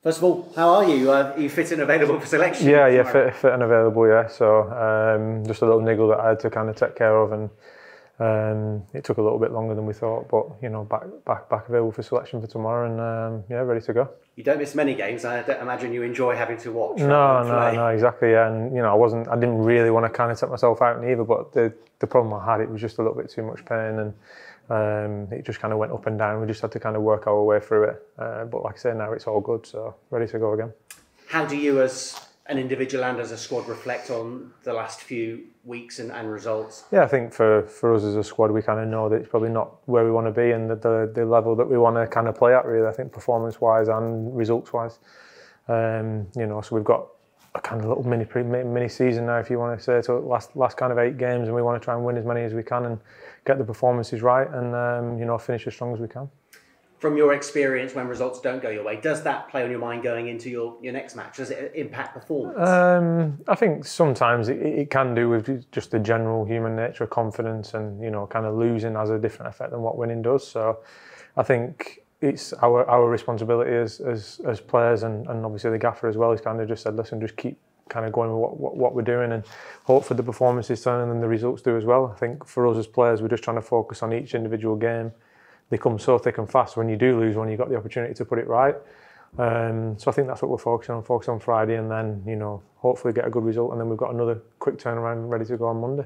First of all, how are you? Are you fit and available for selection? Yeah, fit and available. Yeah, so just a little niggle that I had to kind of take care of, and it took a little bit longer than we thought. But you know, back available for selection for tomorrow, and yeah, ready to go. You don't miss many games. I don't imagine you enjoy having to watch. No, exactly. Yeah, and you know, I didn't really want to kind of take myself out either. But the problem I had, it was just a little bit too much pain, and it just kind of went up and down. We just had to kind of work our way through it. But like I say, now it's all good, so ready to go again. How do you, as an individual and as a squad, reflect on the last few weeks and results? Yeah, I think for us as a squad, we kind of know that it's probably not where we want to be and the level that we want to kind of play at, really. I think performance-wise and results-wise. You know, so we've got a kind of little mini season now, if you want to say, so last kind of 8 games, and we want to try and win as many as we can and get the performances right, and you know, finish as strong as we can. From your experience, when results don't go your way, does that play on your mind going into your next match? Does it impact performance? I think sometimes it can do with just the general human nature of confidence, and you know, kind of losing has a different effect than what winning does. So I think it's our responsibility as players, and obviously the gaffer as well. He's kind of just said, listen, just keep kind of going with what we're doing, and hope for the performances turn and then the results do as well. I think for us as players, we're just trying to focus on each individual game. They come so thick and fast. When you do lose one, you've got the opportunity to put it right. So I think that's what we're focusing on. Focus on Friday, and then you know, hopefully get a good result, and then we've got another quick turnaround ready to go on Monday.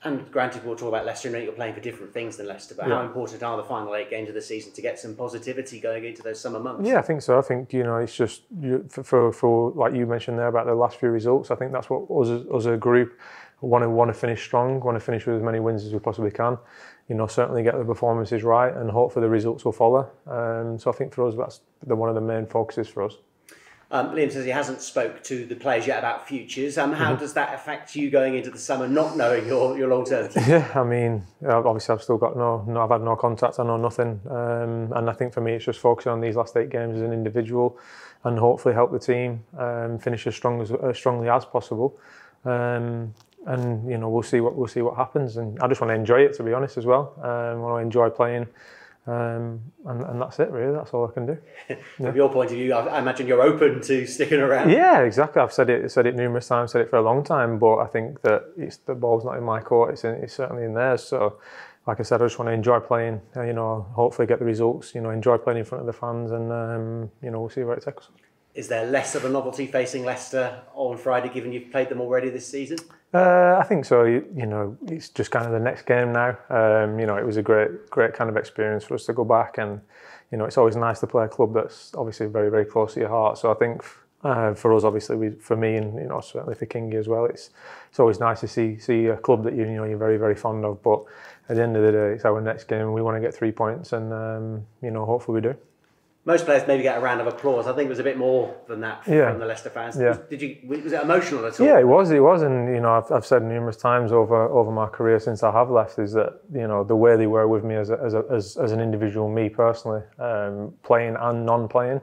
And granted, we'll talk about Leicester and you're playing for different things than Leicester, but how important are the final 8 games of the season to get some positivity going into those summer months? Yeah, I think so. I think, you know, it's just for like you mentioned there about the last few results. I think that's what us as a group want to finish strong, want to finish with as many wins as we possibly can. You know, certainly get the performances right, and hopefully the results will follow. So I think for us, that's one of the main focuses for us. Liam says he hasn't spoke to the players yet about futures. How does that affect you going into the summer, not knowing your long-term? Yeah, I mean, obviously I've still got I've had no contact, I know nothing. And I think for me, it's just focusing on these last 8 games as an individual, and hopefully help the team finish as strongly as possible. And you know, we'll see what happens. And I just want to enjoy it, to be honest, as well. I want to enjoy playing. And that's it, really. That's all I can do. From your point of view, I imagine you're open to sticking around. Yeah, exactly. I've said it numerous times, said it for a long time, but I think that the ball's not in my court, it's certainly in theirs. So like I said, I just want to enjoy playing, you know, hopefully get the results, you know, enjoy playing in front of the fans, and you know, we'll see where it takes us. Is there less of a novelty facing Leicester on Friday, given you've played them already this season? I think so. You know, it's just kind of the next game now. You know, it was a great kind of experience for us to go back, and you know, it's always nice to play a club that's obviously very, very close to your heart. So I think for us, obviously, for me, and you know, certainly for Kingy as well, it's always nice to see a club that you know you're very, very fond of. But at the end of the day, it's our next game, and we want to get 3 points, and you know, hopefully we do. Most players maybe get a round of applause. I think it was a bit more than that from the Leicester fans. Yeah. Was it emotional at all? Yeah, it was, and you know, I've said numerous times over my career since I have left, is that you know, the way they were with me as an individual, me personally, playing and non-playing,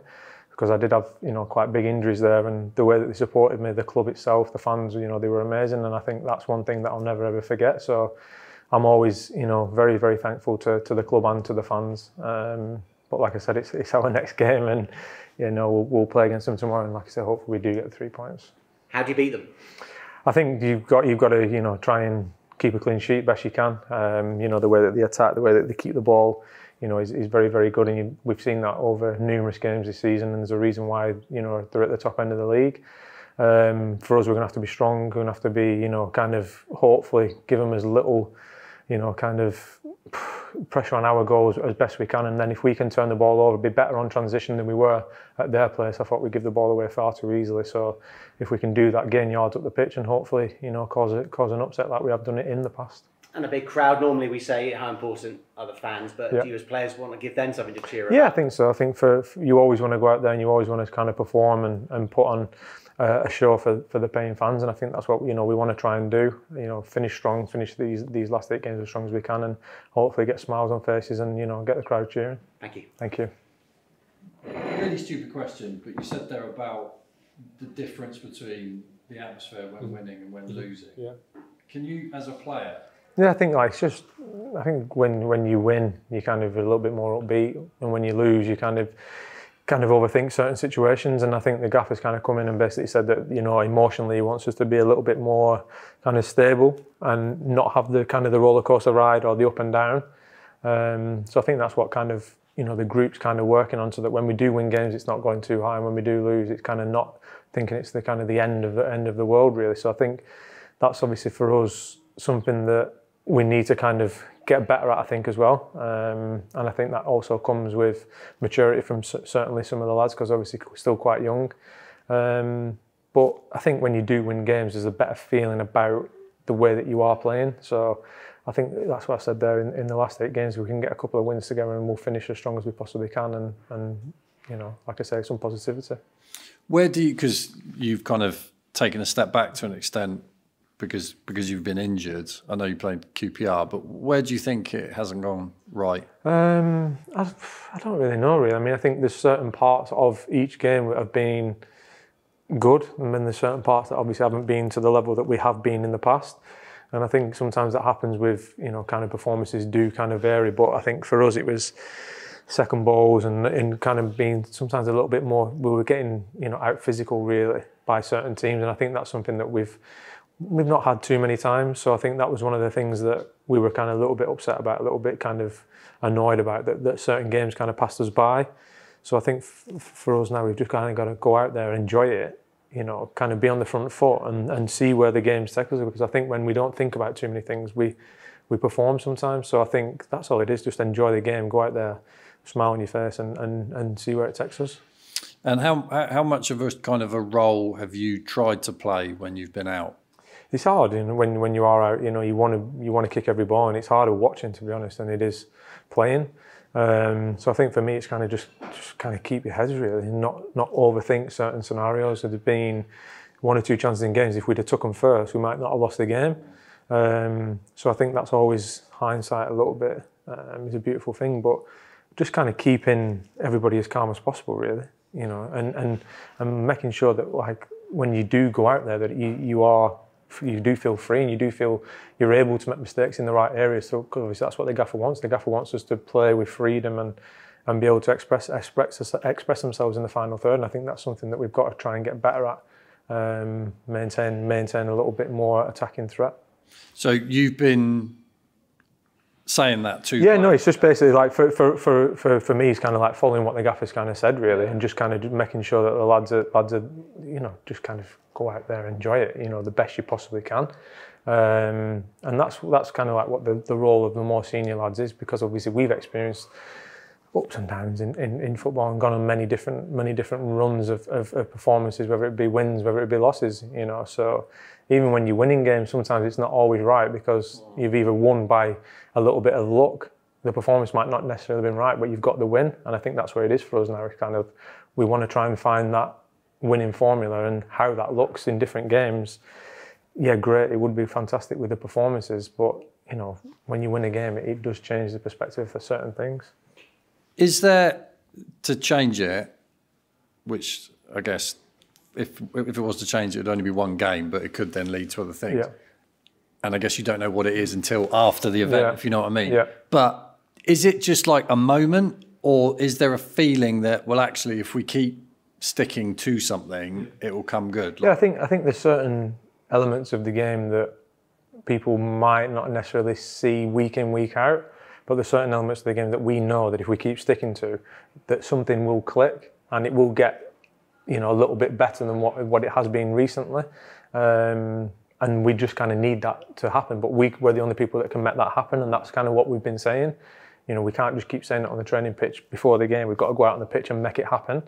because I did have, you know, quite big injuries there, and the way that they supported me, the club itself, the fans, you know, they were amazing, and I think that's one thing that I'll never ever forget. So I'm always, you know, very, very thankful to the club and to the fans. But like I said, it's our next game, and you know, we'll play against them tomorrow. And like I said, hopefully we do get the 3 points. How do you beat them? I think you've got to, you know, try and keep a clean sheet best you can. You know, the way that they attack, the way that they keep the ball, you know, is very, very good. And we've seen that over numerous games this season, and there's a reason why, you know, they're at the top end of the league. For us, we're going to have to be strong. We're going to have to be, you know, kind of hopefully give them as little, you know, kind of pressure on our goals as best we can, and then if we can turn the ball over, be better on transition than we were at their place. I thought we give the ball away far too easily, so if we can do that, gain yards up the pitch, and hopefully, you know, cause an upset like we have done it in the past. And a big crowd, normally we say how important are the fans, but do you as players want to give them something to cheer about? Yeah, I think so. I think for you always want to go out there and you always want to kind of perform and put on a show for the paying fans, and I think that's what, you know, we want to try and do. You know, finish strong, finish these last 8 games as strong as we can, and hopefully get smiles on faces, and you know, get the crowd cheering. Thank you. Thank you. Really stupid question, but you said there about the difference between the atmosphere when winning and when losing. Yeah. Can you, as a player? Yeah, I think like it's just, I think when you win, you kind of a little bit more upbeat, and when you lose, you kind of kind of overthink certain situations, and I think the gaffer's kind of come in and basically said that, you know, emotionally he wants us to be a little bit more kind of stable and not have the kind of the roller coaster ride or the up and down. So I think that's what kind of, you know, the group's kind of working on, so that when we do win games, it's not going too high, and when we do lose, it's kind of not thinking it's the kind of the end of the world, really. So I think that's obviously for us something that we need to kind of get better at, I think, as well. And I think that also comes with maturity from certainly some of the lads, because obviously we're still quite young. But I think when you do win games, there's a better feeling about the way that you are playing. So I think that's what I said there in the last 8 games. We can get a couple of wins together and we'll finish as strong as we possibly can. And you know, like I say, some positivity. Where do you, because you've kind of taken a step back to an extent, because you've been injured. I know you played QPR, but where do you think it hasn't gone right? I don't really know, really. I mean, I think there's certain parts of each game that have been good, and then there's certain parts that obviously haven't been to the level that we have been in the past. And I think sometimes that happens with, you know, kind of performances do kind of vary. But I think for us it was second balls and kind of being sometimes a little bit more, we were getting, you know, out physical really by certain teams. And I think that's something that we've not had too many times. So I think that was one of the things that we were kind of a little bit upset about, a little bit kind of annoyed about, that certain games kind of passed us by. So I think for us now, we've just kind of got to go out there, enjoy it, you know, kind of be on the front foot and see where the games take us. Because I think when we don't think about too many things, we perform sometimes. So I think that's all it is, just enjoy the game, go out there, smile on your face and see where it takes us. And how much of a kind of a role have you tried to play when you've been out? It's hard, you know, when you are out, you know, you want to kick every ball, and it's harder watching, to be honest, than it is playing. So I think for me, it's kind of just kind of keep your heads really, not overthink certain scenarios. There's been 1 or 2 chances in games. If we'd have took them first, we might not have lost the game. So I think that's always hindsight a little bit. It's a beautiful thing, but just kind of keeping everybody as calm as possible, really, you know, and making sure that, like, when you do go out there, that you do feel free and you do feel you're able to make mistakes in the right areas. So, because obviously that's what the gaffer wants. The gaffer wants us to play with freedom and be able to express themselves in the final third. And I think that's something that we've got to try and get better at. Maintain a little bit more attacking threat. So you've been saying that too? Yeah, no, it's just basically like for me, it's kind of like following what the gaffer's kind of said, really, and just kind of making sure that the lads are, you know, just kind of go out there and enjoy it, you know, the best you possibly can. And that's kind of like what the role of the more senior lads is, because obviously we've experienced ups and downs in football and gone on many different runs of performances, whether it be wins, whether it be losses, you know. So even when you're winning games, sometimes it's not always right, because you've either won by a little bit of luck, the performance might not necessarily have been right, but you've got the win. And I think that's where it is for us now. It's kind of, we want to try and find that winning formula, and how that looks in different games. Yeah, great, it would be fantastic with the performances, but, you know, when you win a game, it does change the perspective for certain things. Is there, to change it, which I guess if it was to change it would only be one game, but it could then lead to other things. Yeah. And I guess you don't know what it is until after the event, if you know what I mean. Yeah. But is it just like a moment, or is there a feeling that, well, actually, if we keep sticking to something, it will come good? Yeah, I think there's certain elements of the game that people might not necessarily see week in, week out, but there's certain elements of the game that we know that if we keep sticking to, that something will click and it will get, you know, a little bit better than what it has been recently. And we just kind of need that to happen. But we're the only people that can make that happen, and that's kind of what we've been saying. You know, we can't just keep saying it on the training pitch before the game. We've got to go out on the pitch and make it happen.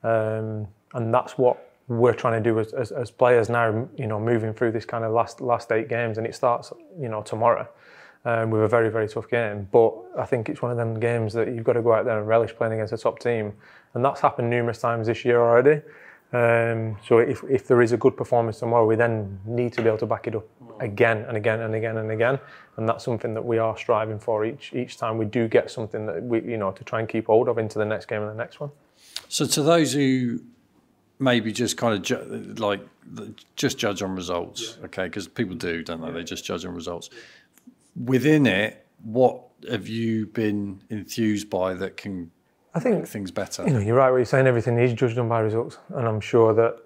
And that's what we're trying to do as players now, you know, moving through this kind of last 8 games. And it starts, you know, tomorrow with a very, very tough game. But I think it's one of them games that you've got to go out there and relish playing against a top team. And that's happened numerous times this year already. So if there is a good performance tomorrow, we then need to be able to back it up again and again and again and again. And that's something that we are striving for each time we do get something that we, you know, to try and keep hold of into the next game and the next one. So to those who maybe just kind of just judge on results, okay, because people do, don't they? They just judge on results. Within it, what have you been enthused by that can I think make things better? You're right what you're saying. Everything is judged on by results, and I'm sure that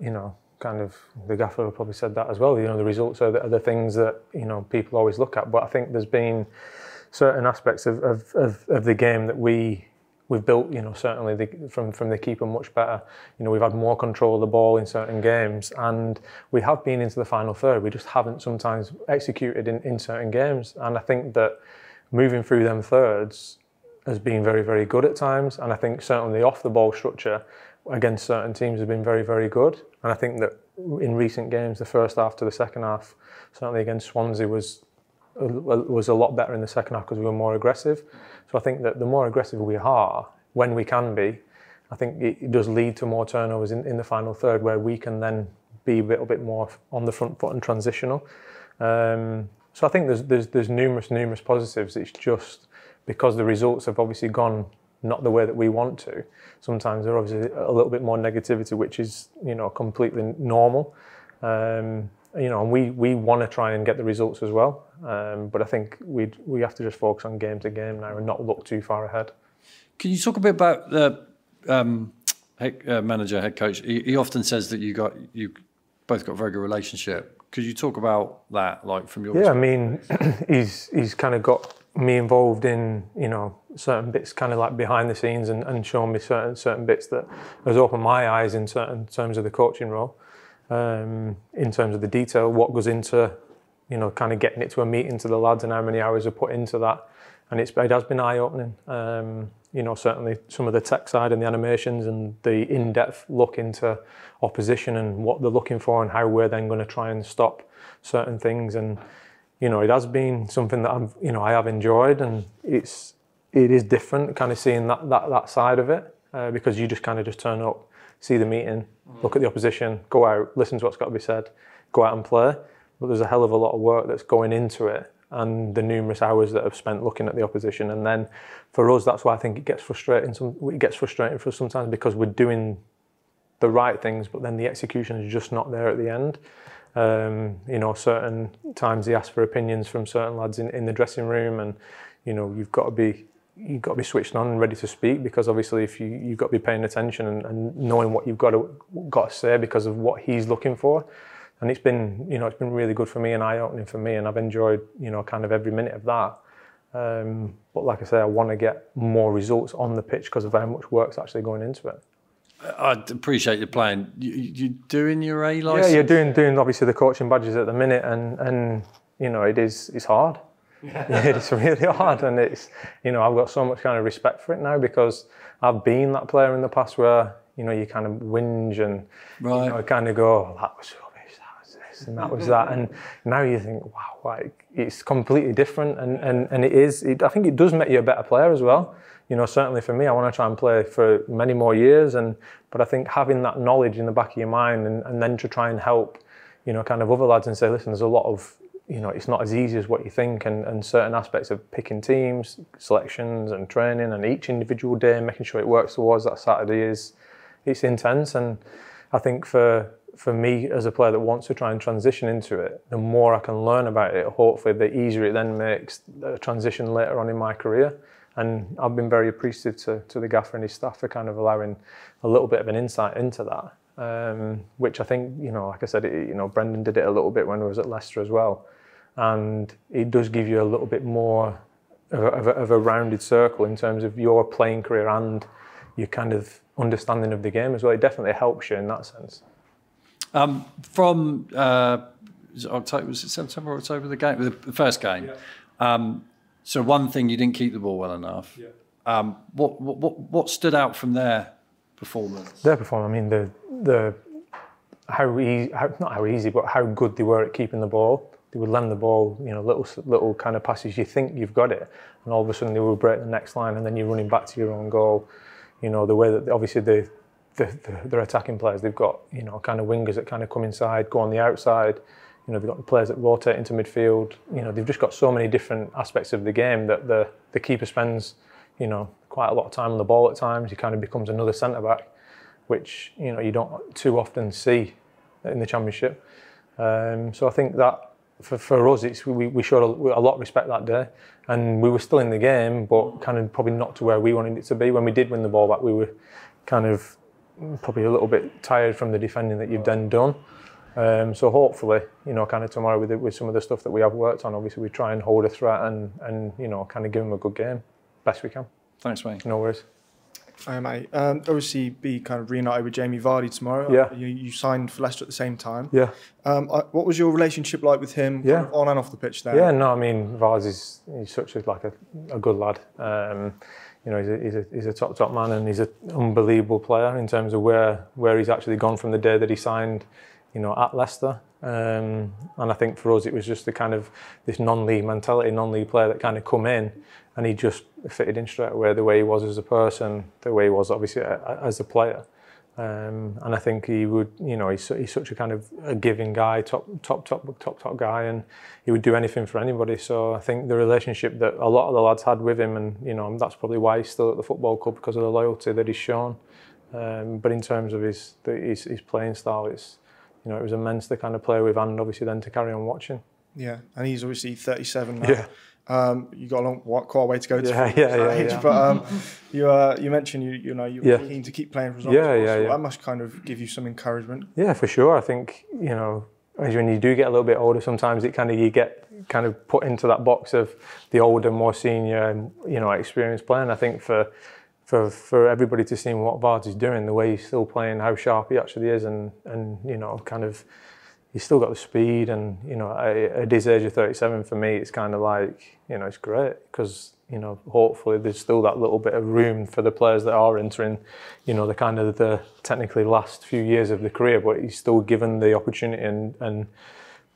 kind of the gaffer probably said that as well. The results are the things that people always look at. But I think there's been certain aspects of the game that we've built. Certainly from the keeper much better. We've had more control of the ball in certain games, and we have been into the final third. We just haven't sometimes executed in certain games, and I think that moving through them thirds has been very, very good at times. And I think certainly the off the ball structure against certain teams has been very, very good. And I think that in recent games, the first half to the second half, certainly against Swansea was a lot better in the second half because we were more aggressive. So I think that the more aggressive we are, when we can be, I think it does lead to more turnovers in the final third, where we can then be a little bit more on the front foot and transitional. So I think there's numerous positives. It's just because the results have obviously gone not the way that we want to. Sometimes there's obviously a little bit more negativity, which is completely normal. And we want to try and get the results as well. But I think we have to just focus on game to game now and not look too far ahead. Can you talk a bit about the manager, head coach? He often says that you both got a very good relationship. Could you talk about that, like from your perspective? I mean, he's kind of got me involved in certain bits, kind of like behind the scenes, and shown me certain bits that has opened my eyes in certain terms of the coaching role, in terms of the detail, what goes into kind of getting it to a meeting to the lads and how many hours are put into that, and it has been eye opening. Certainly some of the tech side and the animations and the in-depth look into opposition and what they're looking for and how we're then going to try and stop certain things. And it has been something that I have enjoyed, and it is different kind of seeing that side of it, because you just kind of turn up, see the meeting, look at the opposition, go out, listen to what's got to be said, go out and play. But there's a hell of a lot of work that's going into it, and the numerous hours that I've spent looking at the opposition. And then for us, that's why I think it gets frustrating. It gets frustrating for us sometimes because we're doing the right things, but then the execution is just not there at the end. Certain times they ask for opinions from certain lads in the dressing room, and you've got to be switched on and ready to speak, because obviously if you've got to be paying attention and knowing what you've got to say because of what he's looking for. And it's been really good for me and eye-opening for me, and I've enjoyed kind of every minute of that. But like I say, I want to get more results on the pitch because of how much work's actually going into it. I appreciate you playing. You doing your A license? Yeah, you're doing obviously the coaching badges at the minute, and it's hard. Yeah, it's really hard, and it's I've got so much kind of respect for it now, because I've been that player in the past where you kind of whinge and kind of go, oh, that was rubbish, that was this, and that was that, and now you think, wow, like it's completely different, and it is. I think it does make you a better player as well. Certainly for me, I want to try and play for many more years, but I think having that knowledge in the back of your mind, and then to try and help, kind of other lads and say, listen, there's a lot of, it's not as easy as what you think, and certain aspects of picking teams, selections and training, and each individual day, making sure it works towards that Saturday it's intense. And I think for me as a player that wants to try and transition into it, the more I can learn about it, hopefully the easier it then makes the transition later on in my career. And I've been very appreciative to the gaffer and his staff for kind of allowing a little bit of an insight into that, which I think, like I said, Brendan did it a little bit when he was at Leicester as well. And it does give you a little bit more of a rounded circle in terms of your playing career and your kind of understanding of the game as well. It definitely helps you in that sense. From October, was it September or October, the first game? Yeah. So one thing, you didn't keep the ball well enough. Yeah. What stood out from their performance? Their performance, I mean, not how easy, but how good they were at keeping the ball. They would lend the ball, little kind of passes. You think you've got it, and all of a sudden they would break the next line, and then you're running back to your own goal. The way that obviously they're attacking players. They've got kind of wingers that kind of come inside, go on the outside. They've got the players that rotate into midfield. They've just got so many different aspects of the game that the keeper spends, quite a lot of time on the ball at times. He kind of becomes another centre back, which you don't too often see in the Championship. So I think that for us, we showed a lot of respect that day, and we were still in the game, but kind of probably not to where we wanted it to be. When we did win the ball back, we were kind of probably a little bit tired from the defending that you've then done. So hopefully, kind of tomorrow with some of the stuff that we have worked on, obviously we try and hold a threat and kind of give them a good game, best we can. Thanks, mate. No worries. Hi, mate. Obviously, be kind of reunited with Jamie Vardy tomorrow. Yeah. You signed for Leicester at the same time. Yeah. What was your relationship like with him kind of on and off the pitch there? Yeah, no, I mean, Vardy's he's such a good lad. He's a top man, and he's an unbelievable player in terms of where he's actually gone from the day that he signed, at Leicester. And I think for us it was just the kind of this non-league mentality, non-league player that kind of come in, and he just fitted in straight away, the way he was as a person, the way he was obviously as a player. And I think he would, he's such a kind of a giving guy, top guy, and he would do anything for anybody. So I think the relationship that a lot of the lads had with him, and that's probably why he's still at the football club, because of the loyalty that he's shown. But in terms of his playing style, it was immense to kind of play with, and obviously then to carry on watching. Yeah, and he's obviously 37 now. Yeah. You got quite a way to go to yeah. But you mentioned you were keen to keep playing for as long as possible. That must kind of give you some encouragement. Yeah, for sure. I think when you do get a little bit older, sometimes you get kind of put into that box of the older, more senior, experienced player. And I think for everybody to see what Vardy's doing, the way he's still playing, how sharp he actually is, and kind of he's still got the speed, and at his age of 37, for me it's kind of like it's great, because hopefully there's still that little bit of room for the players that are entering the kind of the technically last few years of the career, but he's still given the opportunity, and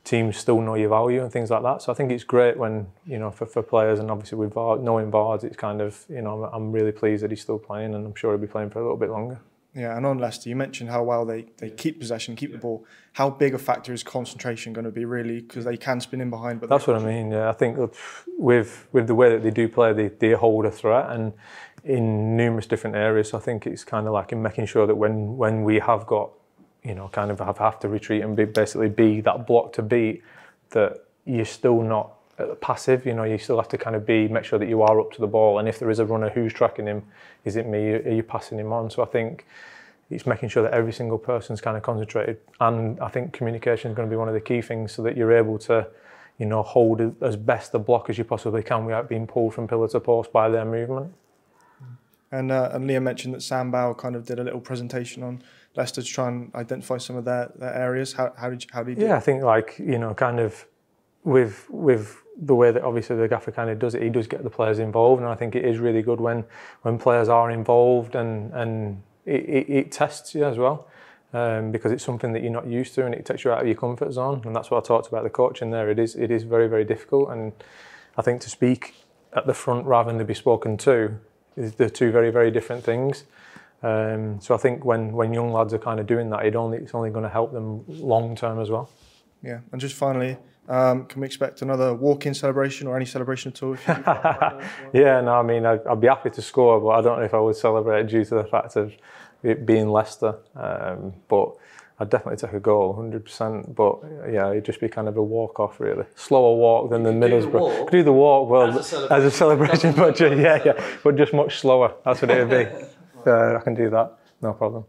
teams still know your value and things like that. So I think it's great when for players, and obviously with knowing Vards, it's kind of I'm really pleased that he's still playing, and I'm sure he'll be playing for a little bit longer. Yeah, and on Leicester, you mentioned how well they keep possession, keep the ball. How big a factor is concentration going to be, really? Because they can spin in behind. But that's what I mean, yeah. I think with the way that they do play, they hold a threat, and in numerous different areas. So I think it's kind of like in making sure that when we have got, kind of have to retreat and basically be that block to beat, that you're still not passive. You still have to kind of make sure that you are up to the ball, and if there is a runner, who's tracking him? Is it me? Are you passing him on? So I think it's making sure that every single person's kind of concentrated, and I think communication is going to be one of the key things, so that you're able to hold as best the block as you possibly can without being pulled from pillar to post by their movement. And Liam mentioned that Sam Bowell kind of did a little presentation on Leicester to try and identify some of their areas. How did he do? Yeah, I think kind of with the way that obviously the gaffer kind of does it, he does get the players involved, and I think it is really good when players are involved, and it tests you as well, because it's something that you're not used to, and it takes you out of your comfort zone, and that's what I talked about the coaching there. It is very, very difficult, and I think to speak at the front rather than to be spoken to, they're two very, very different things. So I think when young lads are kind of doing that, it's only going to help them long term as well. Yeah, and just finally, can we expect another walk-in celebration or any celebration at all? Yeah, no, I mean, I'd be happy to score, but I don't know if I would celebrate due to the fact of it being Leicester. But I'd definitely take a goal, 100%. But yeah, it'd just be kind of a walk-off, really. Slower walk than the Middlesbrough. Could do the walk, well, as a celebration, but yeah, but just much slower. That's what it would be. I can do that, no problem.